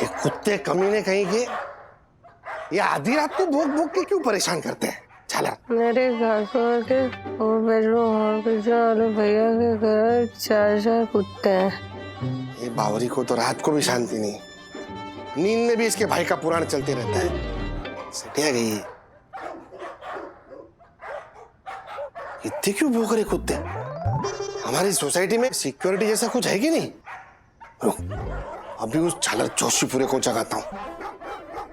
ये कुत्ते कमीने कहीं के ये आधी रात को भोग भोग के क्यों परेशान करते हैं? चला मेरे घर के और बेडरूम और किचन वाले भैया के घर 4 कुत्ते हैं। ये बावरी को तो रात को भी शांति नहीं, नींद में भी इसके भाई का पुराण चलते रहता है। सटिया गई इतने क्यों भौंक रहे कुत्ते? हमारी सोसाइटी में सिक्योरिटी जैसा कुछ है कि नहीं? रुक, अभी उस झालर जोशीपुरे को जगाता हूँ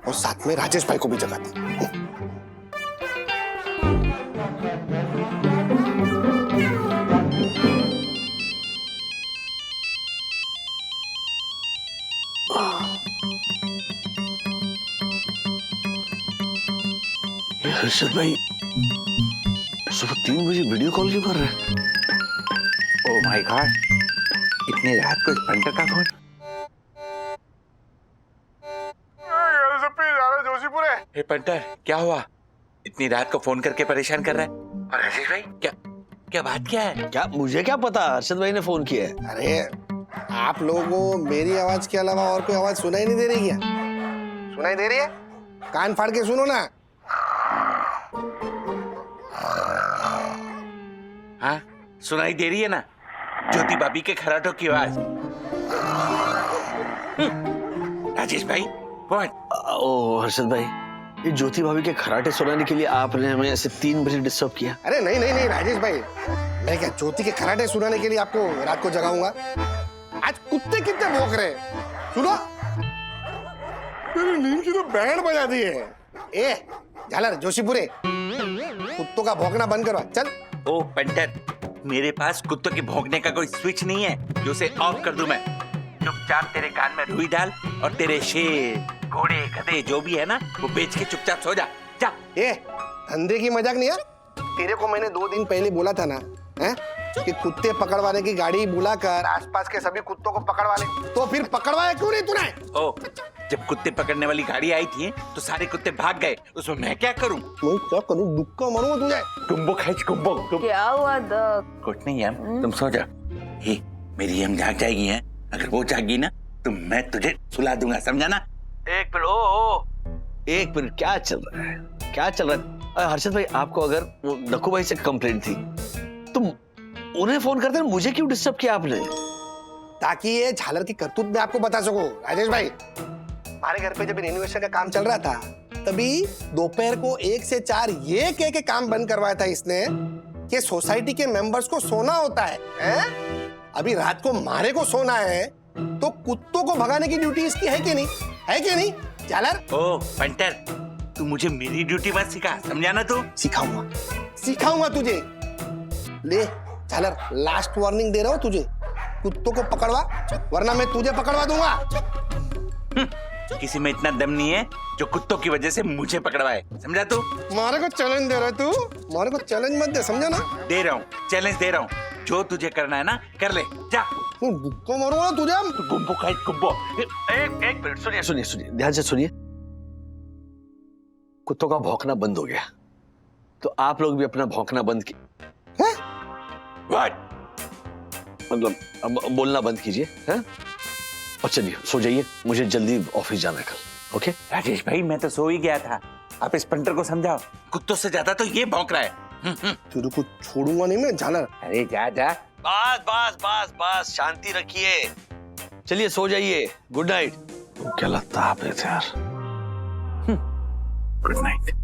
और साथ में राजेश भाई को भी जगाता हूँ। हर्षद भाई सुबह 3 बजे वीडियो कॉल क्यों कर रहे हैं? ओह माय गॉड, इतनी रात को इस पंटर का फोन? जोशीपुरे, हे पंटर, क्या हुआ? इतनी रात को फोन करके परेशान कर रहा है? और राजेश भाई, क्या बात क्या है? क्या मुझे क्या पता, हर्षद भाई ने फोन किया है। अरे आप लोगों को मेरी आवाज के अलावा और कोई आवाज सुनाई नहीं दे रही क्या? सुनाई दे रही है? कान फाड़ के सुनो ना। हाँ, सुनाई दे रही है ना, ज्योति भाभी के खराटों की आवाज। राजेश भाई, कौन? ओ हर्षद भाई, ये ज्योति भाभी के खराटे सुनाने के लिए आपने हमें ऐसे 3 बजे डिस्टर्ब किया? अरे नहीं नहीं नहीं राजेश भाई, मैं क्या ज्योति के खराटे सुनाने के लिए आपको रात को जगाऊंगा? आज कुत्ते कितने भौंक रहे हैं, सुनो। मेरी नींद की तो बैंड बजा दी है। ए झालर जोशीपुरे, कुत्तों का भौंकना बंद करवा, चल। ओ पंटर, मेरे पास कुत्तों के भौंकने का कोई स्विच नहीं है जो उसे ऑफ कर दूं मैं। चुपचाप तेरे कान में रुई डाल और तेरे शेर, घोड़े, गधे जो भी है ना, वो बेच के चुपचाप सो जा। जा। ए धंधे की मजाक नहीं यार। तेरे को मैंने 2 दिन पहले बोला था ना, हैं, कि कुत्ते पकड़वाने की गाड़ी बुलाकर आसपास के सभी कुत्तों को पकड़वा ले, तो फिर पकड़वाया क्यों नहीं तूने? ओ, जब कुत्ते पकड़ने वाली गाड़ी आई थी तो सारे कुत्ते भाग गए, उसमें मैं क्या करूं? मैं क्या करूं? दुक्का मारूंगा तुझे। कुंभो खींच कुंभो। क्या हुआ दो? कुछ नहीं है, तुम सो जा। हे, मेरी हम जाग जाएगी है, अगर वो जागी ना तो मैं तुझे सुला दूंगा, समझा ना? एक मिनट, एक मिनट, क्या चल रहा है, क्या चल रहा है? हर्षद भाई, आपको अगर वो नक्कू भाई से कंप्लेंट थी तो उन्हें फोन करते, मुझे क्यों डिस्टर्ब किया आपने? ताकि ये झालर की करतूत में आपको बता सकूं। राजेश भाई, हमारे घर पे जब रिनोवेशन का काम चल रहा था, तभी दोपहर को 1 से 4 ये कह के काम बंद करवाया था इसने कि सोसाइटी के मेंबर्स को सोना होता है? अभी रात को मारे को सोना है तो कुत्तों को भगाने की ड्यूटी इसकी है कि नहीं? है कि नहीं झालर? ओ पंटर, तू मुझे मेरी ड्यूटी मत सिखा, समझा ना? तू सिखाऊंगा तुझे। ले झालर, लास्ट वार्निंग दे रहा हूं तुझे, कुत्तों को पकड़वा, वरना मैं तुझे पकड़वा दूंगा। किसी में इतना दम नहीं है जो कुत्तों की वजह से मुझे पकड़वाए, समझा तू? मारे को चैलेंज दे रहा है तू, मारे को चैलेंज मत दे, समझा ना? दे रहा हूँ, चैलेंज दे रहा हूँ, जो तुझे करना है ना कर ले, जा। बुक्को मारूंगा तुझे। गुम्बो खाई गुम्बो। एक मिनट, सुनिए, ध्यान से सुनिए। कुत्तों का भौंकना बंद हो गया, तो आप लोग भी अपना भौंकना बंद कीजिए। मतलब अब बोलना बंद कीजिए, हैं? और चलिए सो जाइए, मुझे जल्दी ऑफिस जाना है कल। ओके राजेश भाई, मैं तो सो ही गया था, आप इस पंटर को समझाओ, कुत्तों से ज्यादा तो ये भौंक रहा है। तेरे को छोड़ूंगा नहीं मैं झालर। अरे जा जा। बस शांति रखिए, चलिए सो जाइए, गुड नाइट। क्या लगता है आप यार? Good night.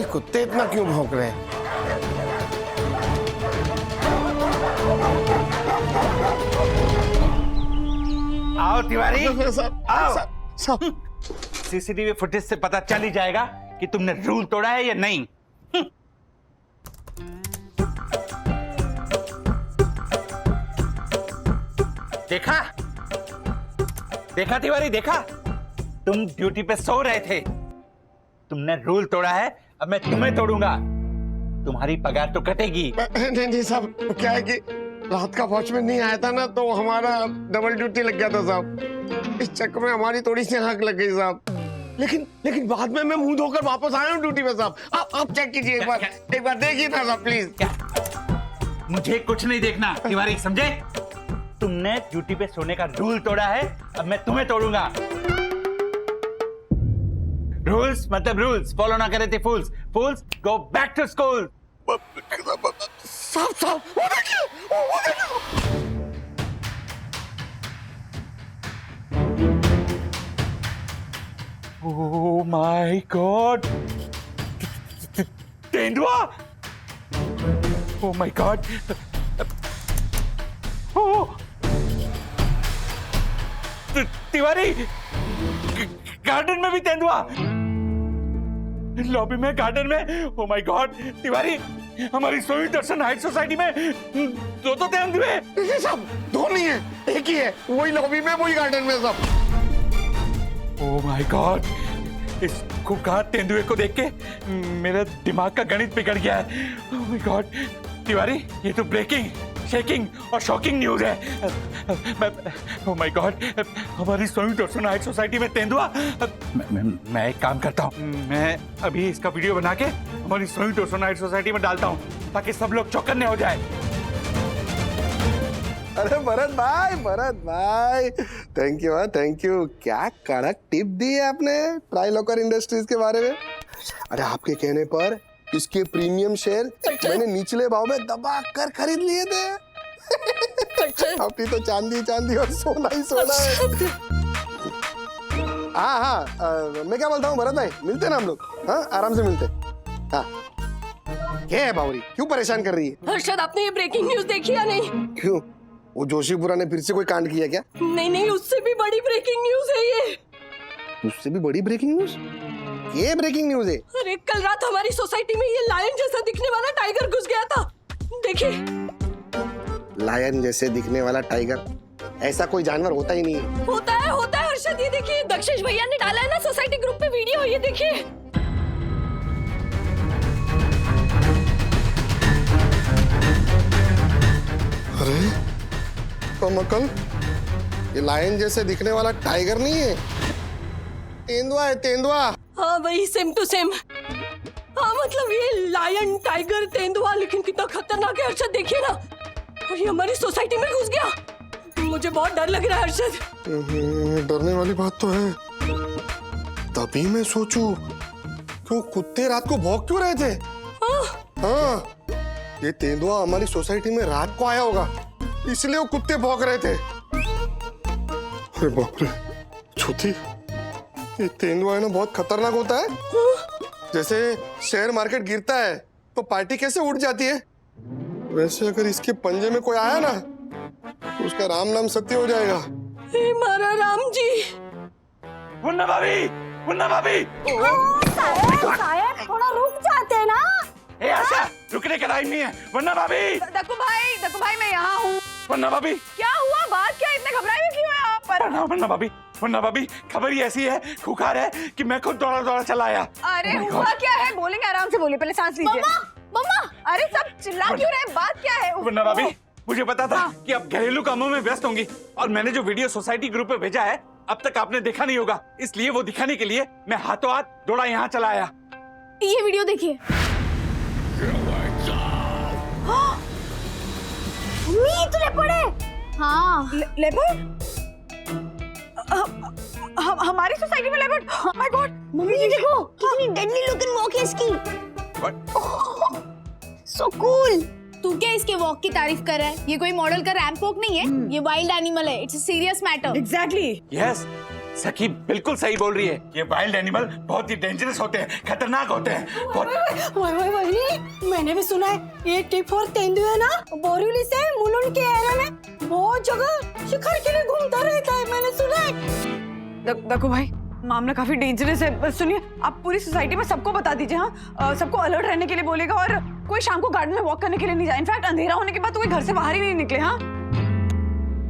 कुत्ते इतना क्यों भौंक रहे हैं? आओ तिवारी, आओ। साहब सीसीटीवी फुटेज से पता चल ही जाएगा कि तुमने रूल तोड़ा है या नहीं। देखा देखा तिवारी, देखा? तुम ड्यूटी पे सो रहे थे, तुमने रूल तोड़ा है, अब मैं तुम्हें तोड़ूंगा। तुम्हारी पगार तो कटेगी। नहीं साहब, क्या है कि रात का वॉचमैन नहीं आया था ना, तो हमारा डबल ड्यूटी लग गया था साहब। इस चक्कर में हमारी थोड़ी सी आंख लग गई साहब। लेकिन बाद में मैं मुंह धोकर वापस आया हूँ ड्यूटी पे साहब। आप चेक कीजिए एक बार देखिए ना साहब प्लीज। क्या? मुझे कुछ नहीं देखना तिवारी, समझे? तुमने ड्यूटी पे सोने का रूल तोड़ा है, अब मैं तुम्हें तोड़ूंगा। रूल्स मतलब रूल्स, फॉलो ना करे थे फूल्स। फूल्स गो बैक टू स्कूल। साहब वो देखिए। Oh my God! तेंदुआ! Oh my God! Oh! Tiwari! Garden में भी तेंदुआ! लॉबी में, गार्डन में! Oh my God! तिवारी! हमारी सोई दर्शन हाइट सोसाइटी में दो तो तेंदुए! साहब दो नहीं है, एक ही है। वही लॉबी में, वही गार्डन में साहब। ओह माय गॉड, इस खूंखार तेंदुए को देख के मेरा दिमाग का गणित बिगड़ गया है। ओह माय गॉड तिवारी, ये तो ब्रेकिंग, शेकिंग और शॉकिंग न्यूज है। ओह माय गॉड, हमारी संयुक्त दर्शन हाइट सोसाइटी में तेंदुआ। मैं एक काम करता हूँ, मैं अभी इसका वीडियो बना के हमारी संयुक्त दर्शन हाइट सोसाइटी में डालता हूँ ताकि सब लोग चौकन्ने हो जाए। अरे भरत भाई थैंक यू। क्या कड़क टिप दी है आपने ट्राई लॉकर इंडस्ट्रीज के बारे में। अरे आपके कहने पर इसके प्रीमियम शेयर मैंने निचले भाव में दबा कर खरीद लिए थे। अपनी तो चांदी और सोना ही सोना है। हाँ मैं क्या बोलता हूँ भरत भाई, मिलते ना हम लोग? हाँ आराम से मिलते। हाँ क्या है बावरी, क्यों परेशान कर रही है? हर्षद, आपने ये ब्रेकिंग न्यूज देखी या नहीं? क्यों, वो जोशीपुरा ने फिर से कोई कांड किया क्या? नहीं, उससे भी बड़ी ब्रेकिंग न्यूज है ये। उससे भी बड़ी ब्रेकिंग न्यूज? ये ब्रेकिंग न्यूज है? अरे कल रात हमारी सोसाइटी में ये लायन जैसा दिखने वाला टाइगर घुस गया था। देखिए। लायन जैसे दिखने वाला टाइगर? ऐसा कोई जानवर होता ही नहीं है। होता है हर्षद, ये देखिए दक्षेश भैया ने डाला है ना सोसाइटी ग्रुप पे वीडियो, ये देखिए। अरे कमकल, ये लायन जैसे दिखने वाला टाइगर नहीं है, तेंदुआ है, तेंदुआ। हाँ वही, सेम टू सेम। हाँ मतलब ये लायन, टाइगर, तेंदुआ, लेकिन कितना खतरनाक है हर्षद, देखिए ना। और ये हमारी सोसाइटी में घुस गया। मुझे बहुत डर लग रहा है हर्षद। डरने वाली बात तो है। तभी मैं सोचूं क्यों कुत्ते रात को भौंक क्यों रहे थे। हाँ ये तेंदुआ हमारी सोसाइटी में रात को आया होगा, इसलिए वो कुत्ते भौंक रहे थे। अरे बाप रे छोटी, ये तेंदुआ है ना बहुत खतरनाक होता है। जैसे शेयर मार्केट गिरता है तो पार्टी कैसे उठ जाती है, वैसे अगर इसके पंजे में कोई आया ना तो उसका राम नाम सत्य हो जाएगा। हे मारा राम जी। मुन्ना भाभी शायद थोड़ा रुक जाते हैं ना। ए आशा, रुकने का टाइम नहीं है। मुन्ना भाभी दक्कू भाई मैं यहाँ हूँ। मुन्ना भाभी क्या हुआ, बात क्या, इतने घबराए हुए क्यों हैं आप पर? मुन्ना भाभी खबर ही ऐसी है, खुखार है कि मैं खुद दौड़ा चला आया। अरे हुआ क्या है, बोलेंगे आराम से, बोलिए, पहले सांस लीजिए। मम्मा अरे सब चिल्ला क्यों रहे, बात क्या है? मुन्ना भाभी मुझे पता था कि आप घरेलू कामों में व्यस्त होंगी, और मैंने जो वीडियो सोसाइटी ग्रुप पे भेजा है अब तक आपने देखा नहीं होगा, इसलिए वो दिखाने के लिए मैं हाथों हाथ दौड़ा यहाँ चला आया। ये वीडियो देखिए। लेपर्ड है। हाँ लेपर्ड, हमारी सोसाइटी में लेपर्ड। माय गॉड मम्मी जी देखो कितनी डेडली लुकिंग वॉक है इसकी। So cool. तू क्या इसके वॉक की तारीफ कर रहा है? ये कोई मॉडल का रैंप वॉक नहीं है, ये वाइल्ड एनिमल है। It's a serious matter. Exactly. Yes, सखी बिल्कुल सही बोल रही है। ये वाइल्ड एनिमल बहुत ही डेंजरस होते हैं, खतरनाक होते हैं। बहुत वही मैंने भी सुना है ये टिप और तेंदुआ ना बोरीवली से मुलुंड के एरिया में बहुत जगह शिकार के लिए घूमता रहता है, मैंने सुना है। देखो भाई, मामला काफी डेंजरस है। सुनिए, आप पूरी सोसाइटी में सबको बता दीजिए। हाँ, सबको अलर्ट रहने के लिए बोलेगा और कोई शाम को गार्डन में वॉक करने के लिए नहीं जाए। इनफैक्ट अंधेरा होने के बाद तो कोई घर से बाहर ही नहीं निकले। हाँ,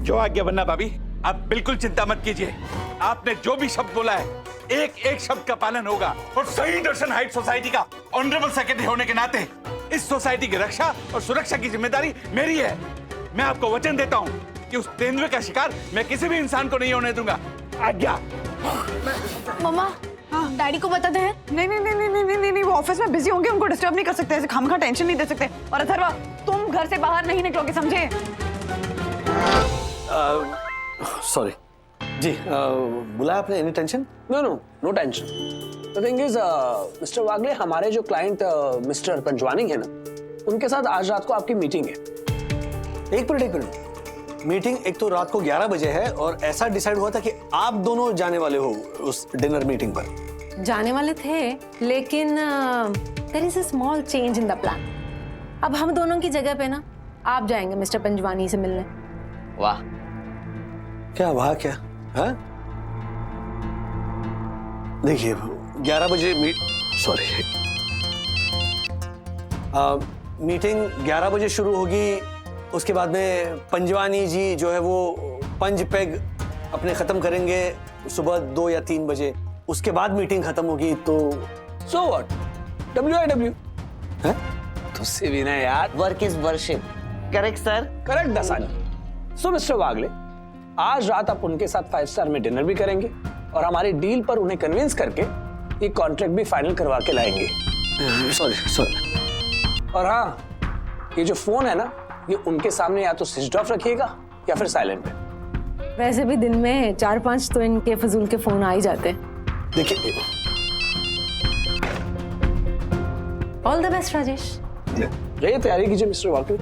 जो आज्ञा बनना भाभी, आप बिल्कुल चिंता मत कीजिए। आपने जो भी शब्द बोला है, एक एक शब्द का पालन होगा। और सही दर्शन हाइट सोसाइटी का ऑनरेबल सेक्रेटरी होने के नाते इस सोसाइटी की रक्षा और सुरक्षा की जिम्मेदारी मेरी है। मैं आपको वचन देता हूँ कि उस तेंदुए का शिकार मैं किसी भी इंसान को नहीं होने दूंगा। आज्ञा। मम्मा, डैडी को बताते हैं? नहीं नहीं नहीं नहीं नहीं नहीं नहीं, वो ऑफिस में बिजी होंगे, उनको डिस्टर्ब नहीं कर सकते, ऐसे खामखा टेंशन नहीं दे सकते। और अथर्वा, तुम घर से बाहर नहीं निकलोगे, समझे? सॉरी जी, बुलाया आपने? Any tension? No tension. The thing is mister Wagle, हमारे जो क्लाइंट मिस्टर पंजवानी है ना, उनके साथ आज रात को आपकी मीटिंग है। एक मिनट। मीटिंग एक तो रात को 11 बजे है और ऐसा डिसाइड हुआ था कि आप दोनों जाने वाले हो उस डिनर मीटिंग पर। जाने वाले थे, लेकिन there is a small change in the plan. अब हम दोनों की जगह पे ना आप जाएंगे मिस्टर पंजवानी से मिलने। वाह, क्या वाह क्या? हाँ, देखिए 11 बजे मीटिंग 11 बजे शुरू होगी। उसके बाद में पंजवानी जी जो है वो पंज पेग अपने खत्म करेंगे सुबह 2 या 3 बजे। उसके बाद मीटिंग खत्म होगी तो सो व्हाट? WIW है तुझसे भी ना यार। Work is worship. Correct sir? Correct Dasani. So mister Wagle, आज रात आप उनके साथ 5 स्टार में डिनर भी करेंगे और हमारी डील पर उन्हें कन्विंस करके ये कॉन्ट्रैक्ट भी फाइनल करवा के लाएंगे। सॉरी। और हाँ, ये जो फोन है ना, ये उनके सामने या तो स्विच ऑफ रखिएगा या फिर साइलेंट पे। वैसे भी दिन में 4-5 तो इनके फजूल के फोन आ ही जाते हैं। देखिए, ऑल द बेस्ट राजेश। जाइए तैयारी कीजिए मिस्टर वागले।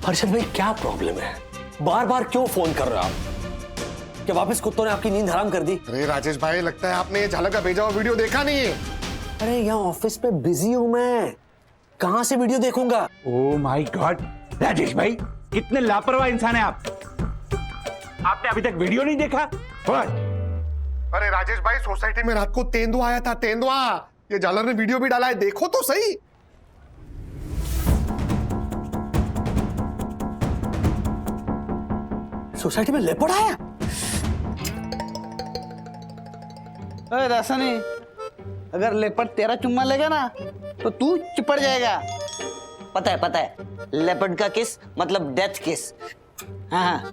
हर्षद भाई, क्या प्रॉब्लम है? बार बार क्यों फोन कर रहे हो आप? क्या वापस कुत्तों ने आपकी नींद हराम कर दी? अरे राजेश भाई, लगता है आपने ये झालक का भेजा हुआ वीडियो देखा नहीं है। अरे यहाँ ऑफिस में बिजी हूँ मैं, कहाँ से वीडियो देखूंगा? ओह माय गॉड, राजेश भाई कितने लापरवाह इंसान है आप। आपने अभी तक वीडियो नहीं देखा? अरे राजेश भाई, सोसाइटी में रात को तेंदुआ आया था, तेंदुआ। ये झालर ने वीडियो भी डाला है, देखो तो सही। सोसाइटी में लेपर्ड आया? अरे दासानी, अगर लेपर्ड तेरा चुम्मा लेगा ना तो तू चिपड़ जाएगा। पता है, लेपर्ड का किस मतलब डेथ किस। हाँ।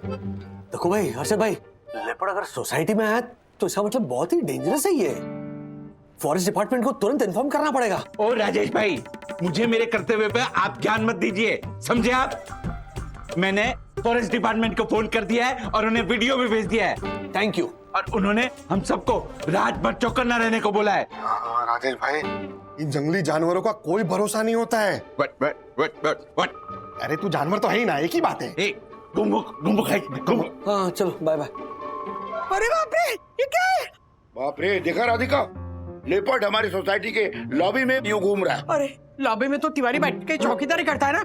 देखो भाई हर्षद भाई, लेपर्ड अगर सोसाइटी में आया तो इसका मतलब बहुत ही डेंजरस है ये। फॉरेस्ट डिपार्टमेंट को तुरंत इन्फॉर्म करना पड़ेगा। ओ राजेश भाई, मुझे मेरे कर्तव्य पे आप ध्यान मत दीजिए, समझे आप? मैंने फॉरेस्ट डिपार्टमेंट को फोन कर दिया है और उन्हें वीडियो भी भेज दिया है। Thank you. और उन्होंने हम सबको रात भर चौकन्ना रहने को बोला है। हाँ राजेश भाई, इन जंगली जानवरों का कोई भरोसा नहीं होता है। What? अरे तू जानवर तो है ही ना, एक ही बात है। गुम्बुक। हाँ चलो, बाय बाय। अरे बाप रे, ये क्या है? बाप रे, देखा राधिका, लेपर्ड हमारी सोसाइटी के लॉबी में यूं घूम रहा है। अरे लॉबी में तो तिवारी बैठ के चौकीदारी करता है ना,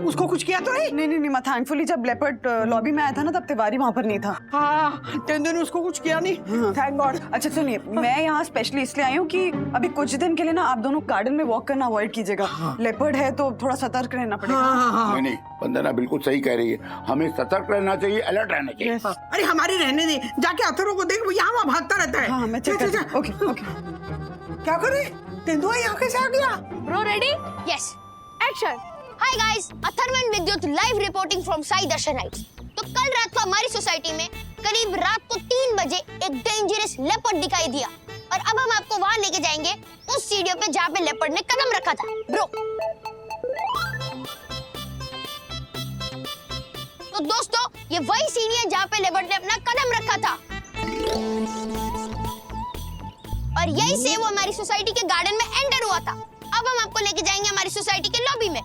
उसको कुछ किया तो नहीं? नहीं, थैंकफुली जब लेपर्ड लॉबी में आया था ना, तब तिवारी वहां पर नहीं था। हाँ, तेंदुए ने उसको कुछ किया नहीं, थैंक गॉड। अच्छा सुनिए, मैं यहाँ स्पेशली इसलिए आई हूँ कि अभी कुछ दिन के लिए ना आप दोनों गार्डन में वॉक करना अवॉइड कीजिएगा। लेपर्ड है तो थोड़ा सतर्क रहना पड़ेगा। नहीं, वंदना बिल्कुल सही कह रही है, हमें सतर्क रहना चाहिए, अलर्ट रहना चाहिए। अरे हमारे रहने दे, जाके अथर्व को देख, वो यहाँ वहाँ भागता रहता है। हाँ, मैं चेक करती हूँ। ओके। क्या करे? तेंदुआ यहाँ कैसे आ गया? Bro ready? Yes. Action. Hi guys, Atharvan विद्युत live reporting from Sai Darshan Heights. तो कल रात को हमारी सोसाइटी में करीब रात को 3 बजे एक डेंजरस लेपर्ड दिखाई दिया और अब हम आपको वहां लेके जाएंगे उस सीढ़ियों पे जहाँ पे लेपर्ड ने कदम रखा था। ब्रो। तो दोस्तों, ये वही सीढ़ी है जहाँ पे लेपर्ड ने अपना कदम रखा था और यही से वो हमारी सोसाइटी के गार्डन में एंटर हुआ था। अब हम आपको लेके जाएंगे हमारी सोसाइटी के लॉबी में।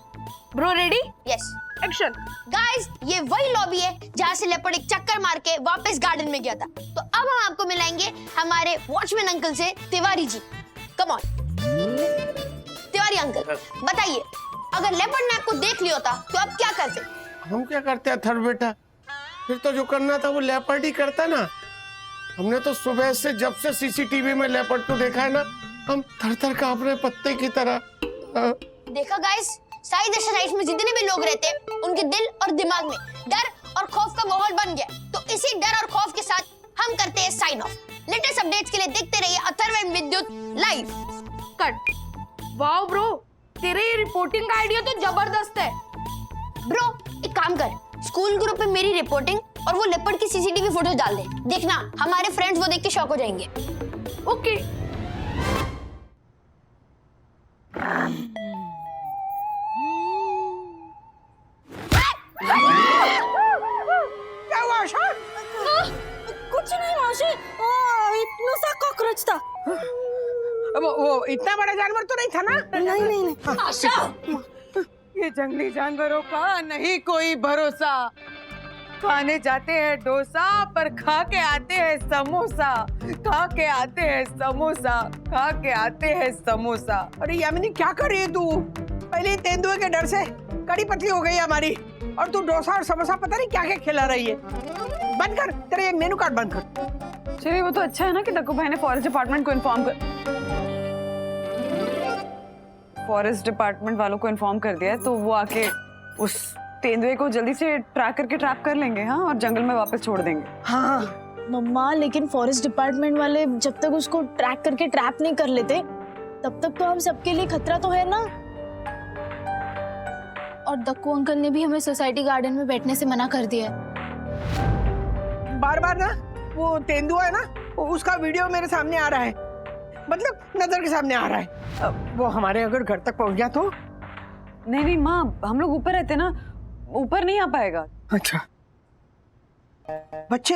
Bro ready? Yes action. Guys ये वही लॉबी है जहाँ से लेपर्ड एक चक्कर मार के वापस गार्डन में गया था। तो अब हम आपको मिलाएंगे हमारे वॉचमैन अंकल से। Tiwari ji come on. Tiwari uncle बताइए, अगर लेपर्ड ने आपको देख लिया होता तो आप क्या करते? हम क्या करते हैं थर बेटा, फिर तो जो करना था वो लेपर्ड ही करता ना। हमने तो सुबह से जब से सीसीटीवी में लेपर्ड को देखा है ना, हम थर थर कांप रहे पत्ते की तरह। देखा गाइस, साई दर्शन हाइट्स में जितने भी लोग रहते हैं उनके दिल और दिमाग में डर और खौफ का माहौल बन गया। तो इसी डर और खौफ के साथ हम करते हैं साइन ऑफ। लेटेस्ट अपडेट्स के लिए देखते रहिए अथर्व विद्युत लाइव। कट। वाओ ब्रो, तेरे ये रिपोर्टिंग का आइडिया तो जबरदस्त है। ब्रो एक काम कर, स्कूल ग्रुप में मेरी रिपोर्टिंग और वो लेपर्ड की सीसीटीवी फोटो डाल दे। देखना हमारे फ्रेंड्स वो देख के शॉक हो जाएंगे। ओके। क्या हुआ आशा? कुछ नहीं मासी, इतना सा कॉकरोच था। वो इतना बड़ा जानवर तो नहीं था ना? नहीं नहीं नहीं। आशा, ये जंगली जानवरों का नहीं कोई भरोसा। खाने जाते हैं डोसा पर खा के आते हैं समोसा, खा के आते हैं समोसा, खा के आते हैं समोसा। अरे यामिनी क्या कर रही है तू? पहले तेंदुए के डर से कड़ी पतली हो गई हमारी, और तू डोसा और समोसा पता नहीं क्या क्या खिला रही है। बंद कर, तेरे ये मेनू कार्ड बंद कर। चलिए वो तो अच्छा है ना कि दक्कू भाई ने फॉरेस्ट डिपार्टमेंट को इन्फॉर्म कर दिया है, तो वो आके उस तेंदुए को जल्दी से ट्रैक करके ट्रैप कर लेंगे। हाँ, और जंगल में वापस छोड़ देंगे। हाँ मम्मा, लेकिन फॉरेस्ट डिपार्टमेंट वाले जब तक उसको ट्रैक करके ट्रैप नहीं कर लेते तब तक तो हम सबके लिए खतरा तो है ना। और दक्कू अंकल ने भी हमें सोसाइटी गार्डन में बैठने से मना कर दिया है। बार बार ना वो तेंदुआ है ना, उसका वीडियो मेरे सामने आ रहा है, मतलब नजर के सामने आ रहा है। वो हमारे अगर घर तक पहुंच गया तो? नहीं नहीं माँ, हम लोग ऊपर रहते ना, ऊपर नहीं आ पाएगा। अच्छा बच्चे,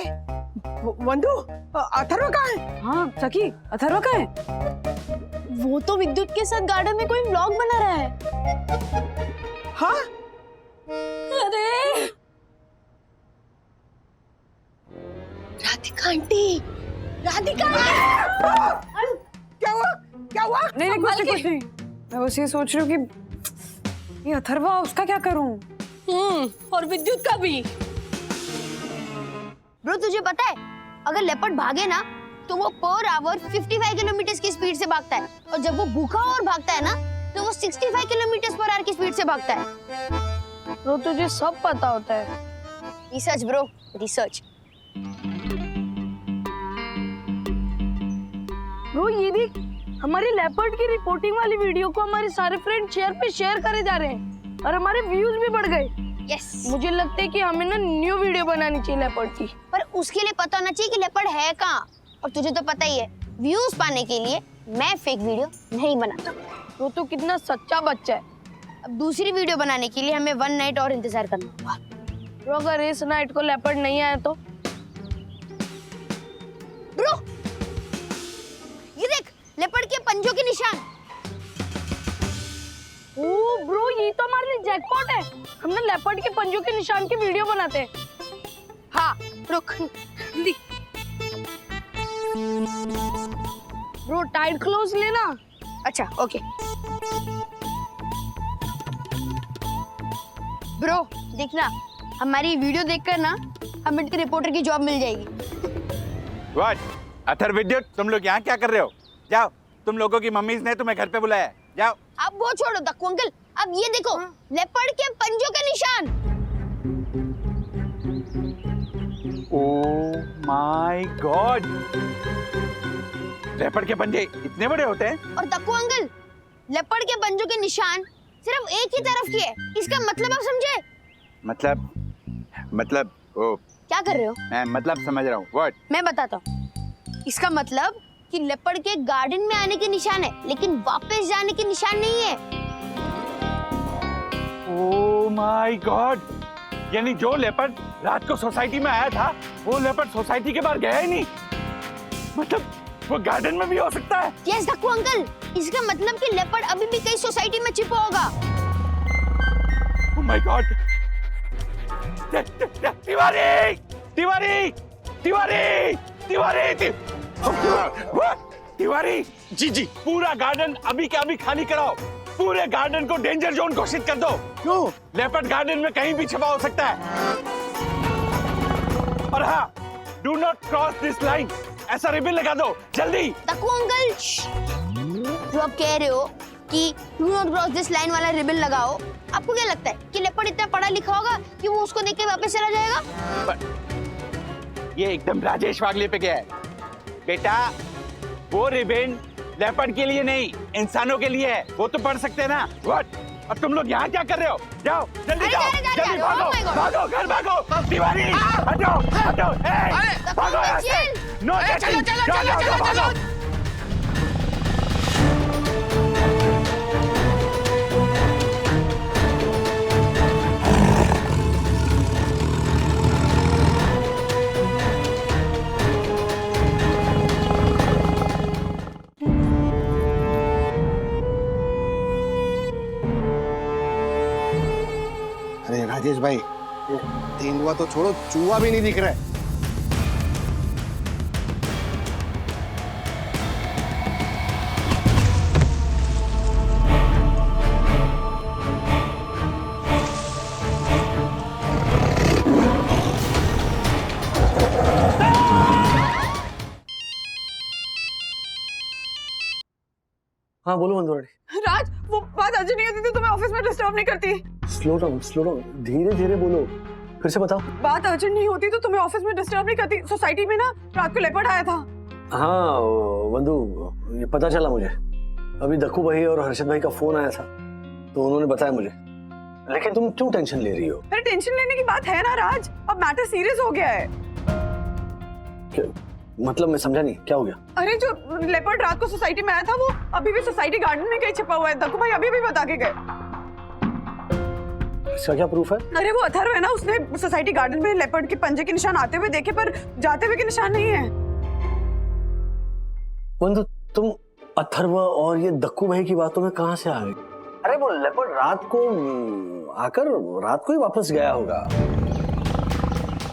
वंदु अथर्व कहाँ है? हाँ सखी, अथर्व कहाँ है? वो तो विद्युत के साथ गार्डन में कोई व्लॉग बना रहा है। हाँ? अरे राधिका आंटी, राधिका आंटी। क्या हुआ? क्या हुआ? नहीं नहीं कुछ नहीं, मैं बस ये सोच रही हूँ कि ये अथर्वा, उसका क्या करूँ? और विद्युत का भी। ब्रो तुझे पता है, अगर लेपर्ड भागे ना तो वो पर आवर 55 किलोमीटर की स्पीड से भागता है, और जब वो भूखा और भागता है ना तो वो 65 किलोमीटर पर आवर की स्पीड से भागता है। तो तुझे सब पता होता है। Research bro, research. ब्रो ये देख, हमारी लेपर्ड की रिपोर्टिंग वाली वीडियो को हमारे सारे फ्रेंड शेयर करे जा रहे हैं और हमारे व्यूज भी बढ़ गए। यस। मुझे लगता है कि हमें ना न्यू वीडियो बनानी चाहिए लेपर्ड की। पर उसके लिए पता होना चाहिए कि लेपर्ड है कहाँ, और तुझे तो पता ही है व्यूज पाने के लिए मैं फेक वीडियो नहीं बनाता। वो तो कितना सच्चा बच्चा है। अब दूसरी वीडियो बनाने के लिए हमें 1 नाइट और इंतजार करना होगा। ब्रो अगर इस नाइट को लेपर्ड नहीं आया तो? ब्रो ये देख, लेपर्ड के पंजों के निशान। ओ ब्रो, ये तो हमारे लिए जैकपॉट है। हमने लेपर्ड के पंजों के निशान की वीडियो बनाते हैं। हाँ रुक, जल्दी। ब्रो टाइट क्लोज लेना। अच्छा ओके। ब्रो देखना, हमारी वीडियो देखकर ना हमें रिपोर्टर की जॉब मिल जाएगी। व्हाट? अथर्व विद्युत, तुम लोग यहाँ क्या कर रहे हो? जाओ, तुम लोगों की मम्मी ने तुम्हें घर पे बुलाया है, जाओ। अब वो छोड़ो दक्कू अंकल, अब ये देखो लेपर्ड के पंजों के निशान। ओह माय गॉड, लेपर्ड के पंजे इतने बड़े होते हैं? और दक्कू अंकल, लेपर्ड के पंजों के निशान सिर्फ एक ही तरफ की है। इसका मतलब आप समझे? मतलब ओ, क्या कर रहे हो? मैं मतलब समझ रहा हूँ। व्हाट? मैं बताता हूँ। इसका मतलब कि लेपर्ड के गार्डन में आने के निशान है, लेकिन वापस जाने के निशान नहीं है। ओह माय गॉड, यानी जो लेपर्ड रात को सोसाइटी में आया था वो लेपर्ड सोसाइटी के बाहर गया ही नहीं, मतलब वो गार्डन में भी हो सकता है। यस दक्कू अंकल, इसका मतलब कि लेपर्ड अभी भी कहीं सोसाइटी में छिपा होगा। माय गॉड, तिवारी तिवारी तिवारी तिवारी तिवारी, जी जी, पूरा गार्डन अभी के अभी खाली कराओ। पूरे गार्डन को डेंजर जोन घोषित कर दो। क्यों? लेपर्ड गार्डन में कहीं भी छुपा हो सकता है। और हाँ, do not cross this line, ऐसा रिबन लगा दो जल्दी। दक्कू अंकल, जो आप कह रहे हो कि do not cross this line वाला रिबन लगाओ, आपको क्या लगता है कि लेपर्ड इतना पढ़ा लिखा होगा कि वो उसको देख के वापस चला जाएगा? ये एकदम राजेश वागले पे गया है। बेटा, वो रिबन लेपर्ड के लिए नहीं, इंसानों के लिए है। वो तो पढ़ सकते हैं ना। व्हाट? अब तुम लोग यहाँ क्या कर रहे हो? जाओ जल्दी जाओ, जल्दी भागो, भागो घर भागो। तिवारी हटो हटो, भागो यहाँ से। नो, चलो चलो चलो चलो चलो। अरे राजेश भाई, तेंदुआ तो छोड़ो, चूहा भी नहीं दिख रहा है। हाँ बोलो मंदोरानी। राज, वो बात अर्जेंट नहीं होती तो तुम्हें ऑफिस में डिस्टर्ब नहीं करती। स्लो डाउन, धीरे धीरे बोलो, फिर से बताओ। बात अर्जेंट नहीं होती तो तुम्हें ऑफिस में डिस्टर्ब नहीं करती। सोसाइटी में ना रात को लेपर्ड आया था। हाँ बंधु, ये पता चला मुझे। अभी दक्कू भाई और हर्षद भाई का फोन आया था तो उन्होंने बताया मुझे। लेकिन तुम क्यों टेंशन ले रही हो? अरे टेंशन लेने की बात है ना राज, अब मैटर सीरियस हो गया है। मतलब मैं समझा नहीं, क्या हो गया? अरे जो लेपर्ड रात को सोसाइटी में आया था वो अभी भी सोसाइटी गार्डन में कहीं छिपा हुआ है। दक्कू भाई अभी भी बता के गए। इसका क्या प्रूफ है? अरे वो अथर्व है ना, उसने सोसाइटी गार्डन में लेपर्ड के पंजे के निशान आते हुए देखे पर जाते हुए के निशान नहीं है। बंधु, तुम अथर्व और ये दक्कू भाई की बातों में कहां से आ गए? अरे वो लेपर्ड रात को ही वापस गया होगा।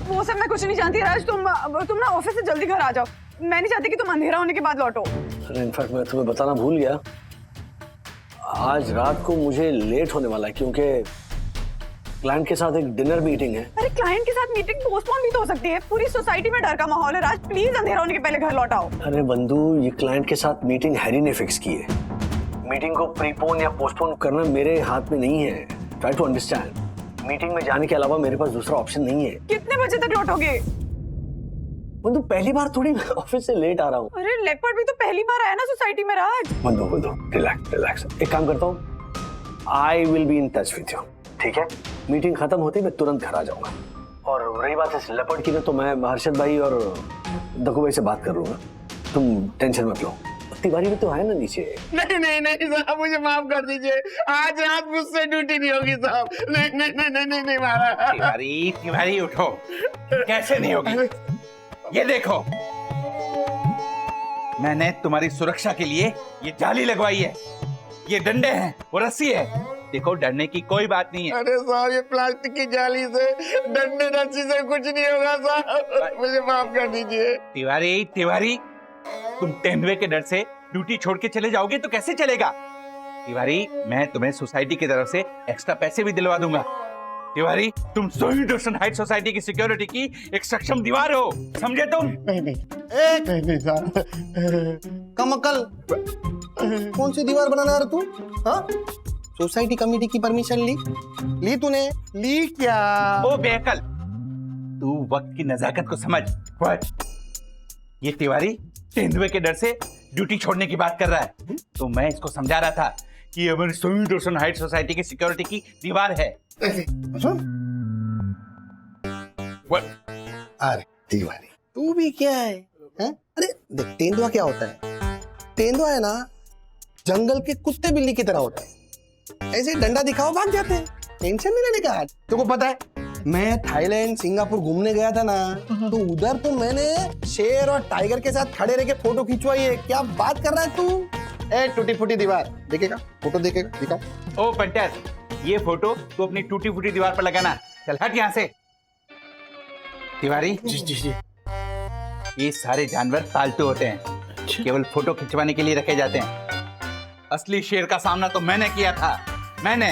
वो सब मैं कुछ नहीं जानती राज। तुम ना ऑफिस से जल्दी घर आ जाओ। मैं नहीं चाहती कि तुम अंधेरा होने के बाद लौटो। अरे इनफैक्ट मैं तुम्हें बताना भूल गया, आज रात को मुझे लेट होने वाला है क्योंकि क्लाइंट के साथ एक डिनर मीटिंग है। अरे क्लाइंट के साथ मीटिंग पोस्टपोन भी तो हो सकती है। पूरी सोसाइटी में डर का माहौल है राज, प्लीज अंधेरा होने के पहले घर लौट आओ। अरे बंधु, ये क्लाइंट के साथ मीटिंग हैरी ने फिक्स की है। मीटिंग को प्रीपोन या पोस्टपोन करना मेरे हाथ में नहीं है। Try to understand. मीटिंग में जाने के अलावा मेरे पास दूसरा ऑप्शन नहीं है। कितने बजे तक लौटोगे? बंधु, पहली बार थोड़ी मैं ऑफिस से लेट आ रहा हूँ। अरे लेपर्ड भी तो पहली बार आया ना सोसाइटी में राज। बंधु रिलैक्स। एक काम करता हूँ, I will be in touch with you, ठीक है? मीटिंग खत्म होती मैं तुरंत घर आ जाऊंगा। और रही बात इस लेपर्ड की ना, तो मैं हर्षद भाई और दक्कू भाई से बात कर लूंगा। तुम टेंशन मत लो। तिवारी भी तो है ना नीचे। नहीं साहब, मुझे माफ कर दीजिए। आज रात मुझसे ड्यूटी नहीं होगी साहब। नहीं मारा। तिवारी उठो। कैसे नहीं होगी? ये देखो, मैंने तुम्हारी सुरक्षा के लिए ये जाली लगवाई है। ये डंडे हैं, वो रस्सी है। देखो, डरने की कोई बात नहीं है। अरे साहब, ये प्लास्टिक की जाली से, डंडे रस्सी से कुछ नहीं होगा साहब। मुझे माफ कर दीजिए। तिवारी, तुम तेंदुए के डर से ड्यूटी छोड़ के चले जाओगे तो कैसे चलेगा? तिवारी, मैं तुम्हें सोसाइटी की तरफ से एक्स्ट्रा पैसे भी दिलवा दूंगा। तिवारी, तुम सोई दर्शन हाइट सोसाइटी की सिक्योरिटी की एक सक्षम दीवार हो, समझे तुम? नहीं साहब। कमकल, कौन सी दीवार बनाना है तू? हाँ, सोसाइटी कमेटी की परमिशन ली तूने? ली क्या? ओ बेअकल, तू वक्त की नजाकत को समझ। ये तिवारी तेंदुए के डर से ड्यूटी छोड़ने की बात कर रहा है, तो मैं इसको समझा रहा था कि हमारी सोई दर्शन हाइट सोसाइटी की सिक्योरिटी की दीवार है। अरे तिवारी, तू भी क्या है? अरे देख, तेंदुआ क्या होता है? तेंदुआ है ना, जंगल के कुत्ते बिल्ली की तरह होता है। ऐसे डंडा दिखाओ भाग जाते हैं। टेंशन नहीं लेने का। तुमको पता है, मैं थाईलैंड सिंगापुर घूमने गया था ना, तो उधर तो मैंने शेर और टाइगर के साथ खड़े रह के फोटो खिंचवाई है। क्या बात कर रहा है तू? ए टूटी फूटी दीवार देखेगा? फोटो देखेगा? दिखाओ। ओ पंटर, ये फोटो तू अपनी टूटी फूटी दीवार पर लगाना। चल हट यहाँ से। तिवारी, जी। ये सारे जानवर पालतू होते हैं, केवल फोटो खिंचवाने के लिए रखे जाते हैं। असली शेर का सामना तो मैंने किया था, मैंने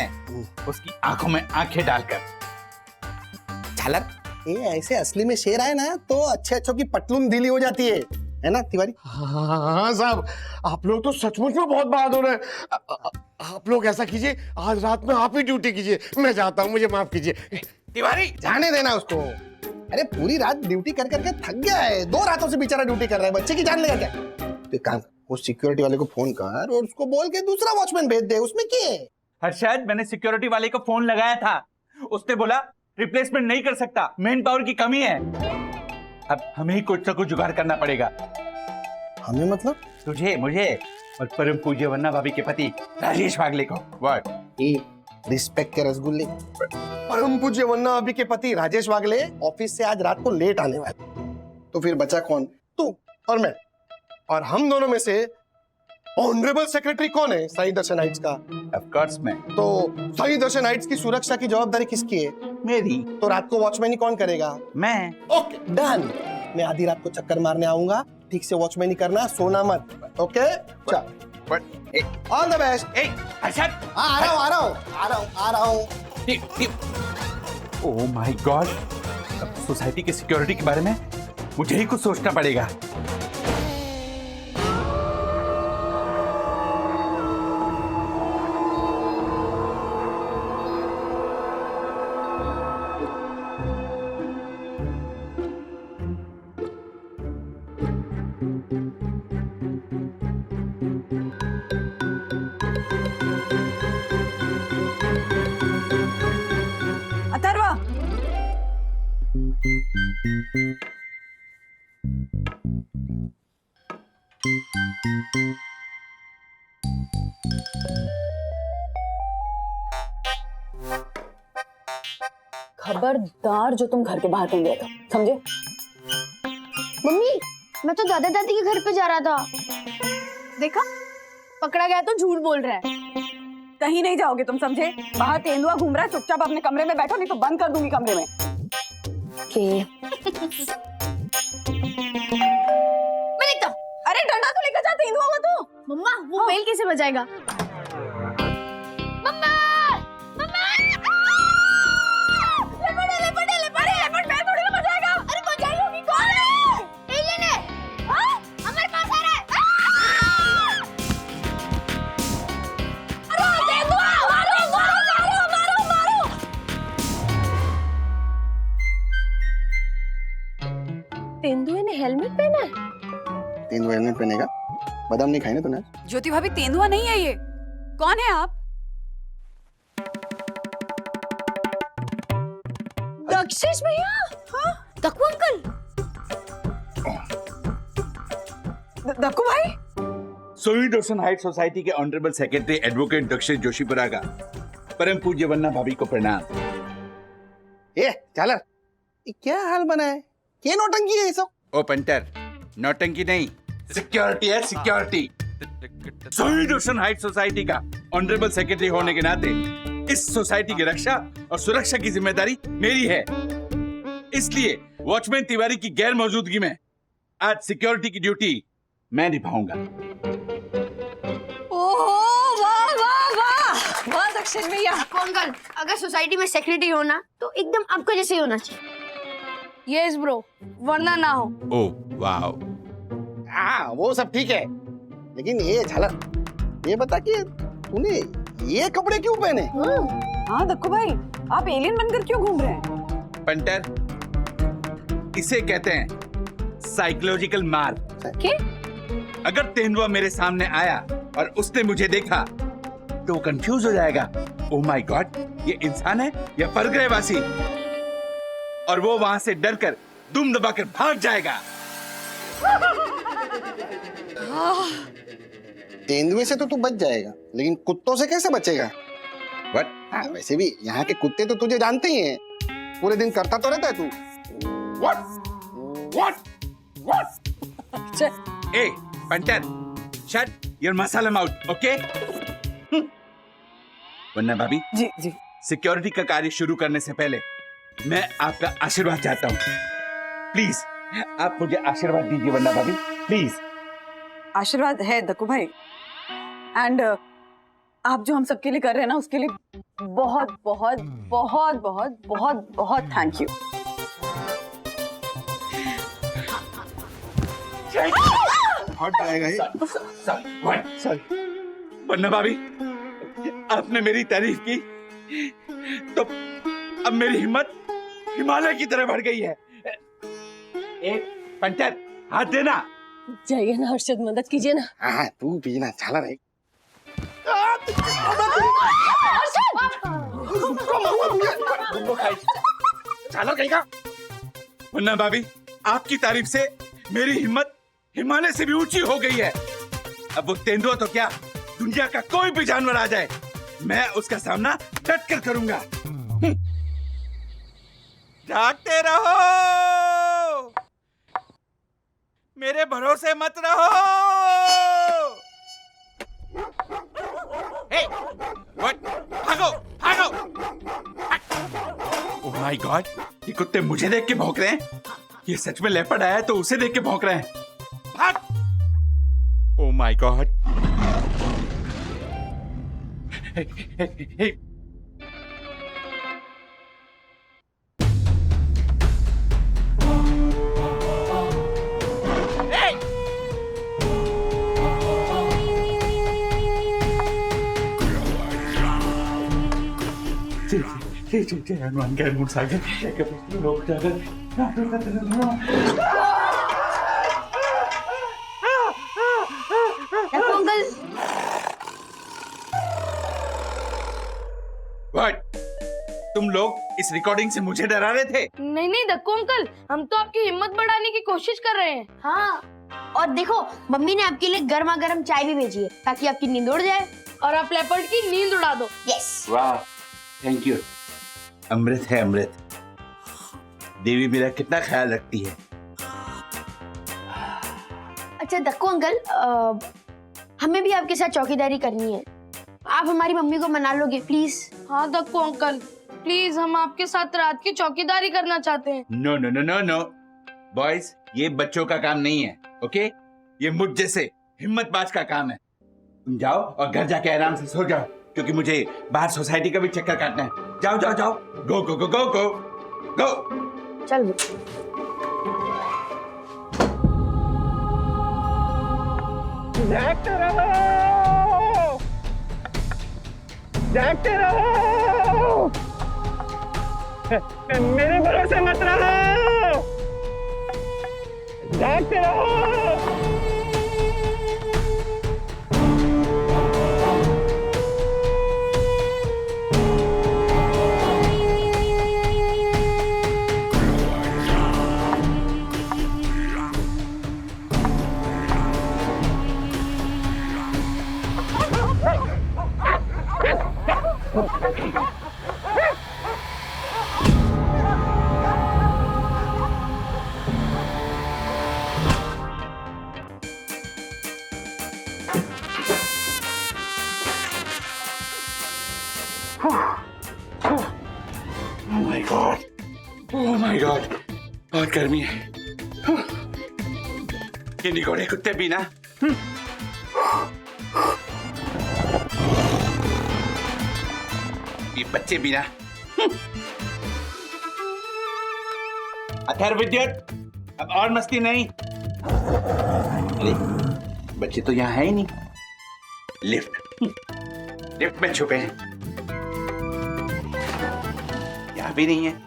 उसकी आंखों में आंखें डालकर। झालर, ये ऐसे असली में शेर आए ना तो अच्छे अच्छों की पटलून ढीली हो जाती है ना तिवारी? हाँ साहब, आप लोग तो सचमुच में बहुत बहादुर हैं। आप लोग ऐसा कीजिए, आज रात में आप ही ड्यूटी कीजिए, मैं जाता हूँ, मुझे माफ कीजिए। तिवारी जाने देना उसको। अरे पूरी रात ड्यूटी कर करके थक गया है, 2 रातों से बेचारा ड्यूटी कर रहा है, बच्चे की जान लेगा क्या? तो एक काम कर, वो सिक्योरिटी वाले को फोन कर और उसको बोल के दूसरा वॉचमैन भेज दे, उसमें क्या है? हर्षद, मैंने सिक्योरिटी वाले को फोन लगाया था, उसने बोला रिप्लेसमेंट नहीं कर सकता, मैन पावर की कमी है। अब हमें ही कुछ ना कुछ जुगाड़ करना पड़ेगा। हमें मतलब? तुझे, मुझे और परम पूज्य वन्ना भाभी के पति राजेश वागले को। व्हाट? रिस्पेक्ट के रसगुल्ले। परम पूज्य वन्ना अभी के पति राजेश वागले ऑफिस से आज रात को लेट आने वाले, तो फिर बचा कौन? तू और मैं। और हम दोनों में से ऑनरेबल सेक्रेटरी कौन है साई दर्शन हाइट्स का? ऑफ कोर्स मैं। तो साई दर्शन हाइट्स की सुरक्षा की जवाबदारी किसकी है? मेरी। तो रात को वॉचमैन ही कौन करेगा? मैं। Okay done. मैं आधी रात को चक्कर मारने आऊंगा, ठीक से वॉचमैन ही करना, सोना मत। ओके चल, ऑल द बेस्ट। हर्षद, आ रहा हूँ। ओह माय गॉड, अब सोसाइटी की सिक्योरिटी के बारे में मुझे ही कुछ सोचना पड़ेगा। अथर्वा, खबरदार जो तुम घर के बाहर कहीं गए तो, समझे? मम्मी, मैं तो दादा दादी के घर पे जा रहा था। देखा, पकड़ा गया तो झूठ बोल रहा है। कहीं नहीं जाओगे तुम, समझे? बाहर तेंदुआ घूम रहा है, चुपचाप अपने कमरे में बैठो, नहीं तो बंद कर दूंगी कमरे में। मैं देखता हूँ। अरे डंडा तो लेकर जा, तेंदुआ हुआ तो। मम्मा, वो बेल कैसे बजाएगा? मम्मा! मम्मा! लेपर्ड मैं थोड़ी ना बजाएगा। अरे बजाई होगी, कौन है? एलियन है। हमारे पास आ रहा है। अरे तेंदुआ, मारो। तेंदुए ने हेलमेट पहना है? तेंदुआ हेलमेट पहनेगा? बादाम नहीं खाए ना तूने? ज्योति भाभी, तेंदुआ नहीं है ये। कौन है आप? दक्षेश भैया। हाँ? दक्कू अंकल। दक्कू भाई? सोई दर्शन हाइट सोसाइटी के honourable secretary advocate Dakshesh Joshipura का परम पूज्य वन्ना भाभी को प्रणाम। झालर, ये क्या हाल बना है? क्या नौटंकी है ये सब? ओ पंटर, नौटंकी नहीं, सिक्योरिटी है, सिक्योरिटी। सोई दर्शन हाइट सोसाइटी का ऑनरेबल सेक्रेटरी होने के नाते इस सोसाइटी की रक्षा और सुरक्षा की जिम्मेदारी मेरी है। इसलिए वॉचमैन तिवारी की गैर मौजूदगी में आज सिक्योरिटी की ड्यूटी मैं निभाऊंगा। वाह दक्षिण भैया। अंकल, अगर सोसाइटी में सेक्रेटरी होना तो एकदम आपको जैसे ही होना चाहिए। यस ब्रो, वरना ना हो। Oh wow. हाँ वो सब ठीक है, लेकिन ये झालर, ये बता कि तूने ये कपड़े क्यों पहने? हाँ दक्कू भाई, आप एलियन बनकर क्यों घूम रहे हैं? पंटर, इसे कहते हैं साइकोलॉजिकल मार। क्या? अगर तेंदुआ मेरे सामने आया और उसने मुझे देखा तो वो कंफ्यूज हो जाएगा। ओह माय गॉड, ये इंसान है या परग्रहवासी? और वो वहां से डरकर दुम दबाकर भाग जाएगा। तेंदुए से तो तू बच जाएगा, लेकिन कुत्तों से कैसे बचेगा? What? हाँ, वैसे भी यहाँ के कुत्ते तो तुझे जानते ही हैं, पूरे दिन करता तो रहता है तू। What? Hey, punter, shut your masala mouth, okay? वन्ना भाभी, जी जी। सिक्योरिटी का कार्य शुरू करने से पहले मैं आपका आशीर्वाद चाहता हूँ। प्लीज आप मुझे आशीर्वाद दीजिए वन्ना भाभी, प्लीज। आशीर्वाद है दक्कू भाई, एंड आप जो हम सबके लिए कर रहे हैं ना, उसके लिए बहुत बहुत बहुत बहुत बहुत बहुत थैंक यू। हट जाएगा ये। सॉरी वन्ना भाभी, आपने मेरी तारीफ की तो अब मेरी हिम्मत हिमालय की तरह बढ़ गई है। एक पंचर हाथ देना। जाइए ना हर्षद, मदद कीजिए ना। हाँ तू पीना झाला नहीं। झाला कहीं का। वन्ना भाभी, आपकी तारीफ से मेरी हिम्मत हिमालय से भी ऊंची हो गई है। अब वो तेंदुआ तो क्या, दुनिया का कोई भी जानवर आ जाए, मैं उसका सामना डट कर करूंगा। जागते रहो, मेरे भरोसे मत रहो। हे, what? भागो, भागो। ओह माय गॉड, ये कुत्ते मुझे देख के भौंक रहे हैं। ये सच में लेपर्ड आया है तो उसे देख के भौंक रहे हैं। भाग। Oh my God. हनुमान के हनुमान सागर लोग जाकर अंकल, व्हाट? तुम लोग इस रिकॉर्डिंग से मुझे डरा रहे थे? नहीं नहीं दक्कू अंकल, हम तो आपकी हिम्मत बढ़ाने की कोशिश कर रहे हैं। हाँ, और देखो मम्मी ने आपके लिए गर्मा गर्म चाय भी भेजी है ताकि आपकी नींद उड़ जाए और आप लेपर्ड की नींद उड़ा दो। यस। वाह, थैंक यू। अमृत है अमृत। देवी मेरा कितना ख्याल रखती है। अच्छा दक्कू अंकल, हमें भी आपके साथ चौकीदारी करनी है। आप हमारी मम्मी को मना लोगे प्लीज? हाँ दक्कू अंकल, प्लीज हम आपके साथ रात की चौकीदारी करना चाहते हैं। No no no no no boys, ये बच्चों का काम नहीं है, ओके? ये मुझ जैसे हिम्मतबाज का काम है। तुम जाओ और घर जाके आराम से सो जाओ, क्योंकि मुझे बाहर सोसाइटी का भी चक्कर काटना है। जाओ जाओ जाओ, गो गो गो गो गो गो। चल जागते रहो, जागते रहो, मेरे भरोसे मत रहो, जागते रहो। ओह माय गॉड, बहुत गर्मी है। ये निगोड़े कुत्ते भी ना। ये बच्चे भी ना। अथर्व विद्युत, अब और मस्ती नहीं। अरे बच्चे तो यहाँ है ही नहीं। लिफ्ट में छुपे हैं, यहाँ भी नहीं है।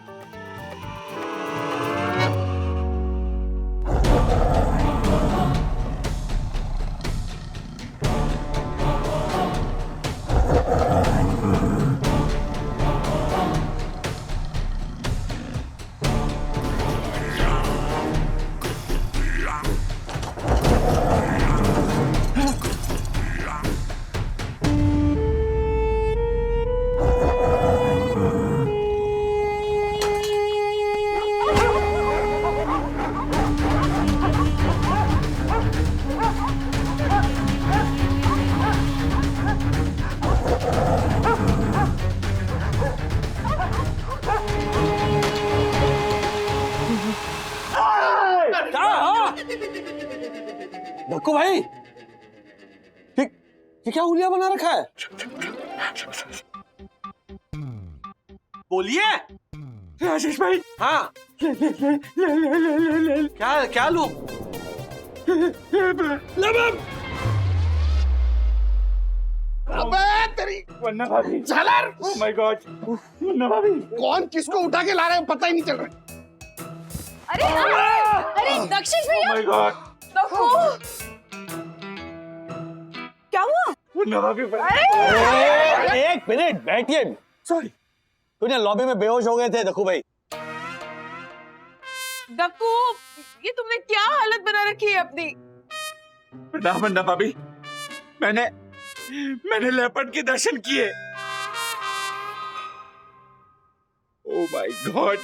धक्कू भाई, ये क्या हुलिया बना रखा है? बोलिए राजेश भाई। हाँ, क्या लू? अबे तेरी वन्ना भाभी। झालर! ओह माय गॉड, वन्ना भाभी। कौन किसको उठा के ला रहे हैं पता ही नहीं चल रहा। अरे दक्षिश भैया, माय गॉड, क्या हुआ? वन्ना भाभी। एक मिनट बैठिए। सॉरी। तूने लॉबी में बेहोश हो गए थे दक्कू भाई। दक्कू, ये तुमने क्या हालत बना रखी है अपनी? प्रणाम वन्ना भाभी। मैंने लेपर्ड के दर्शन किए। ओह माय गॉड,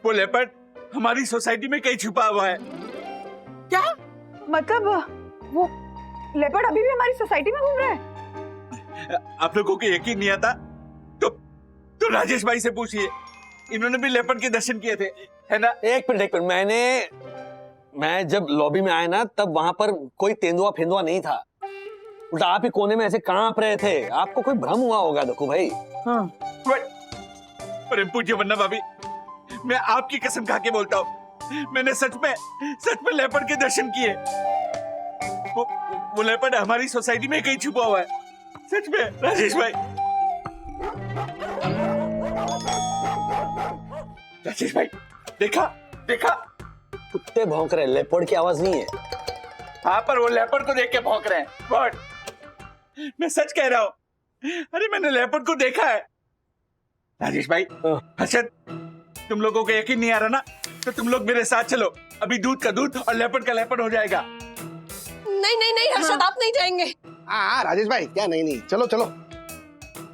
वो लेपर्ड हमारी सोसाइटी में कहीं छुपा हुआ है। क्या मतलब? वो लेपर्ड अभी भी हमारी सोसाइटी में घूम रहा है? आप लोगों को यकीन नहीं आता तो राजेश भाई से पूछिए, इन्होंने भी लेपर्ड के दर्शन किए थे, है ना? एक मिनट, मैं जब लॉबी में आया ना तब वहां पर कोई तेंदुआ फेंदुआ नहीं था। उल्टा आप ही कोने में ऐसे कांप रहे थे। आपको कोई भ्रम हुआ होगा दक्कू भाई। हाँ। पर पूज्य वन्ना भाभी, मैं आपकी कसम खा के बोलता हूँ, मैंने सच में लेपर्ड के दर्शन किए। वो लेपर्ड हमारी सोसाइटी में कहीं छुपा हुआ है, सच में राजेश भाई। राजेश भाई, देखा कुत्ते भौंक रहे, लेपर्ड की आवाज नहीं है। हाँ, पर वो लेपर्ड को देख के भौंक रहे हैं। गॉड, मैं सच कह रहा हूँ। अरे मैंने लेपर्ड को देखा है। राजेश भाई, हर्षद, तुम लोगों को यकीन नहीं आ रहा ना, तो तुम लोग मेरे साथ चलो। अभी दूध का दूध और लेपर्ड का लेपर्ड हो जाएगा। नहीं हर्षद, आप नहीं जाएंगे। हाँ राजेश भाई, क्या नहीं, चलो।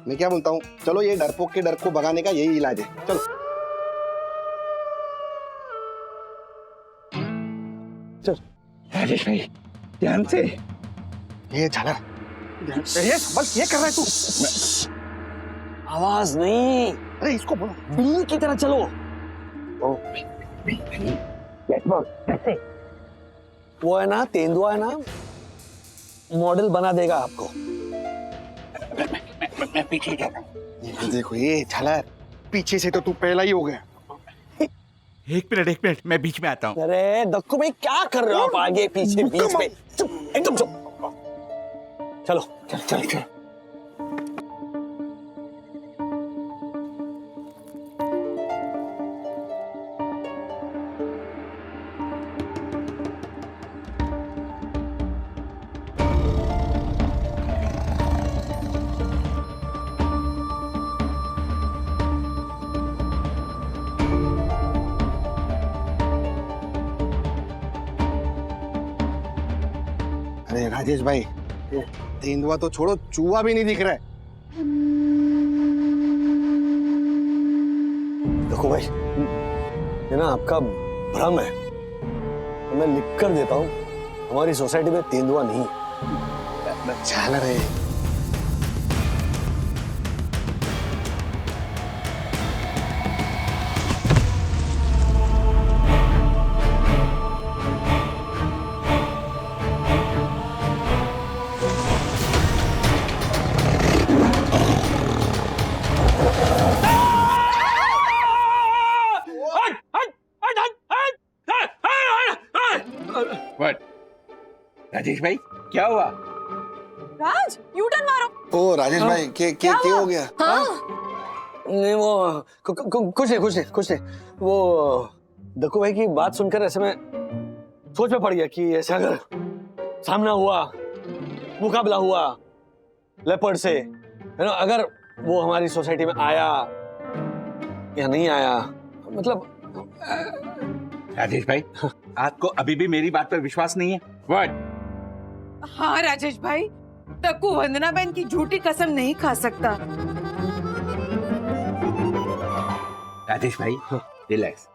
मैं क्या बोलता हूँ, चलो ये डरपोक के डर को भगाने का यही इलाज है। चलो राजेश भाई, ध्यान से। ये झालर, ये बस ये कर रहा है तू। आवाज नहीं। अरे इसको बोलो। बिल्ली की तरह चलो। वो है ना तेंदुआ है ना, मॉडल बना देगा आपको। मैं पीछे जाता हूँ। देखो ये झालर, पीछे से तो तू पहला ही हो गया। एक मिनट, मैं बीच में आता हूँ। अरे दक्कू भाई, क्या कर रहे हो आप? आगे पीछे बीच में, चुप, एकदम चुप। चलो। अरे राजेश भाई, तेंदुआ तो छोड़ो, चूहा भी नहीं दिख रहा है। देखो भाई, ये ना आपका भ्रम है। तो मैं लिख कर देता हूँ, हमारी सोसाइटी में तेंदुआ नहीं। झालर है। राजेश भाई, क्या हुआ? राज, यू टर्न मारो। ओ राजेश भाई, क्या हो गया? नहीं वो कुछ नहीं। वो दक्कू भाई की बात सुनकर ऐसे में सोच में पड़ गया कि ऐसे अगर सामना हुआ, मुकाबला हुआ लेपर्ड से, है ना, अगर वो हमारी सोसाइटी में आया या नहीं आया, मतलब। राजेश भाई, आपको अभी भी मेरी बात पर विश्वास नहीं है? व्हाट? हाँ राजेश भाई, दक्कू वंदना बहन की झूठी कसम नहीं खा सकता। राजेश भाई, रिलैक्स।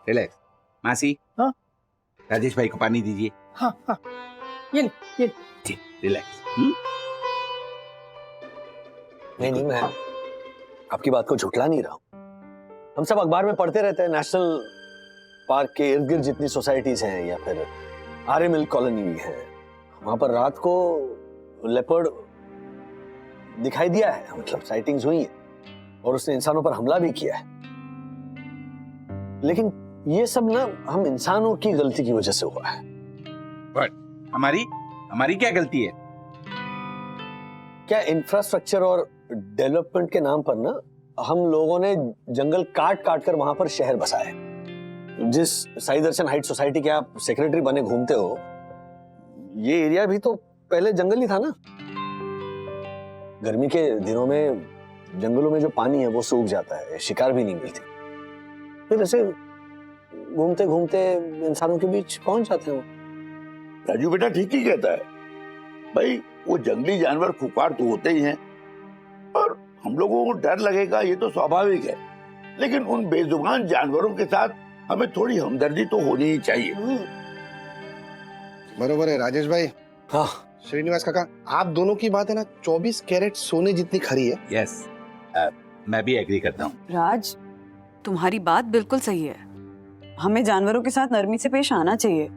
मासी, हाँ? राजेश भाई को पानी दीजिए। हाँ। ये जी, रिलैक्स। नहीं, मैं आपकी बात को झुठला नहीं रहा हूं। हम सब अखबार में पढ़ते रहते हैं, नेशनल पार्क के इर्द गिर्द जितनी सोसाइटीज हैं या फिर आर्य मिल कॉलोनी भी है, वहां पर रात को लेपर्ड दिखाई दिया है, मतलब साइटिंग्स हुई है और उसने इंसानों पर हमला भी किया है। लेकिन ये सब ना हम इंसानों की गलती की वजह से हुआ है। बट हमारी क्या गलती है? क्या इंफ्रास्ट्रक्चर और डेवलपमेंट के नाम पर ना हम लोगों ने जंगल काट काट कर वहां पर शहर बसाए। जिस साई दर्शन हाइट सोसाइटी के आप सेक्रेटरी बने घूमते हो, ये एरिया भी तो पहले जंगल ही था ना। गर्मी के दिनों में जंगलों में जो पानी है वो सूख जाता है, शिकार भी नहीं मिलती, फिर ऐसे घूमते घूमते इंसानों के बीच पहुंच जाते हैं। राजू बेटा ठीक ही कहता है भाई, वो जंगली जानवर खुखार तो होते ही हैं और हम लोगों को डर लगेगा, ये तो स्वाभाविक है। लेकिन उन बेजुबान जानवरों के साथ हमें थोड़ी हमदर्दी तो होनी ही चाहिए। बरोबर है राजेश भाई। हाँ श्रीनिवास काका, आप दोनों की बात है ना 24 कैरेट सोने जितनी खरी है। यस, मैं भी एग्री करता हूँ। राज, तुम्हारी बात बिल्कुल सही है। हमें जानवरों के साथ नरमी से पेश आना चाहिए,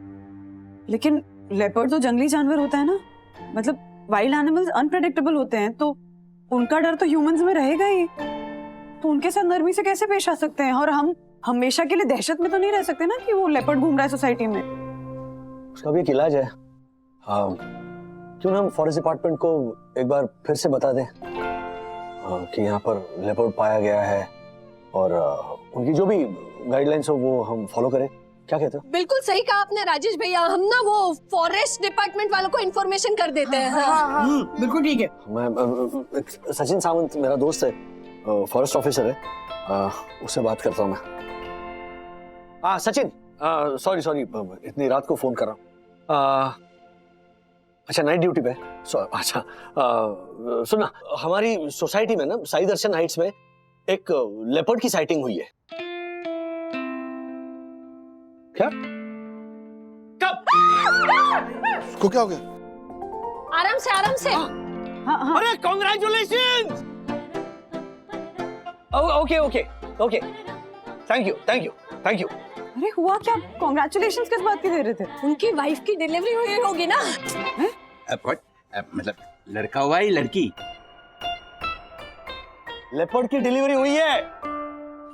लेकिन लेपर्ड तो जंगली जानवर होता है ना, मतलब वाइल्ड एनिमल्स अनप्रेडिक्टेबल होते हैं, तो उनका डर तो ह्यूमंस में रहेगा ही। तो उनके साथ नरमी से कैसे पेश आ सकते हैं? और हम हमेशा के लिए दहशत में तो नहीं रह सकते ना कि वो लेपर्ड घूम रहा है सोसाइटी में। उसका भी एक इलाज है। हाँ, क्यों ना हम फॉरेस्ट डिपार्टमेंट को एक बार फिर से बता दें कि यहाँ पर लेपर्ड पाया गया है और उनकी जो भी गाइडलाइंस हो वो हम फॉलो करें। क्या कहते हो? बिल्कुल सही कहा आपने राजेश भैया। हम ना वो फॉरेस्ट डिपार्टमेंट वालों को इन्फॉर्मेशन कर देते हैं। बिल्कुल ठीक है। मैं सचिन सावंत मेरा दोस्त है, फॉरेस्ट ऑफिसर है, उससे बात करता हूँ मैं। हाँ सचिन, सॉरी इतनी रात को फोन कर रहा हूँ। अच्छा, नाइट ड्यूटी पे? अच्छा, सुनना, हमारी सोसाइटी में ना साई दर्शन हाइट्स में एक लेपर्ड की साइटिंग हुई है। क्या? कब? उसको क्या हो गया? आराम से आराम से। अरे कॉन्ग्रेचुलेशंस! Okay, thank you. अरे हुआ क्या? कॉन्ग्रेचुलेशंस किस बात की दे रहे थे? उनकी वाइफ की डिलीवरी हुई होगी ना। मतलब लड़का हुआ या लड़की? लेपर्ड की डिलीवरी हुई है।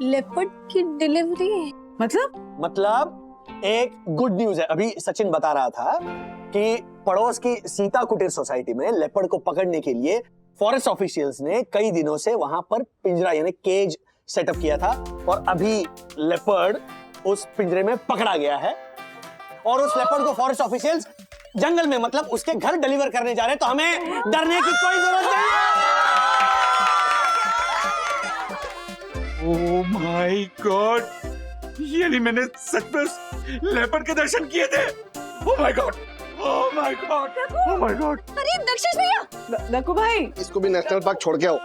लेपर्ड की डिलीवरी मतलब एक गुड न्यूज है। अभी सचिन बता रहा था कि पड़ोस की सीता कुटीर सोसाइटी में लेपर्ड को पकड़ने के लिए फॉरेस्ट ऑफिशियल्स ने कई दिनों से वहां पर पिंजरा यानी केज सेटअप किया था और अभी लेपर्ड उस पिंजरे में पकड़ा गया है और उस लेपर्ड को फॉरेस्ट ऑफिशियल्स जंगल में, मतलब उसके घर डिलीवर करने जा रहे हैं। तो हमें डरने की कोई जरूरत नहीं है। ओह माय गॉड, ये मैंने सच में लेपर्ड के दर्शन किए थे। Oh my God. अरे दक्षिश भैया, नक्कू भाई, इसको भी नेशनल पार्क छोड़ के आओ।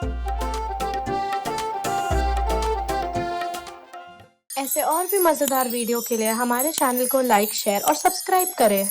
ऐसे और भी मजेदार वीडियो के लिए हमारे चैनल को लाइक, शेयर और सब्सक्राइब करें।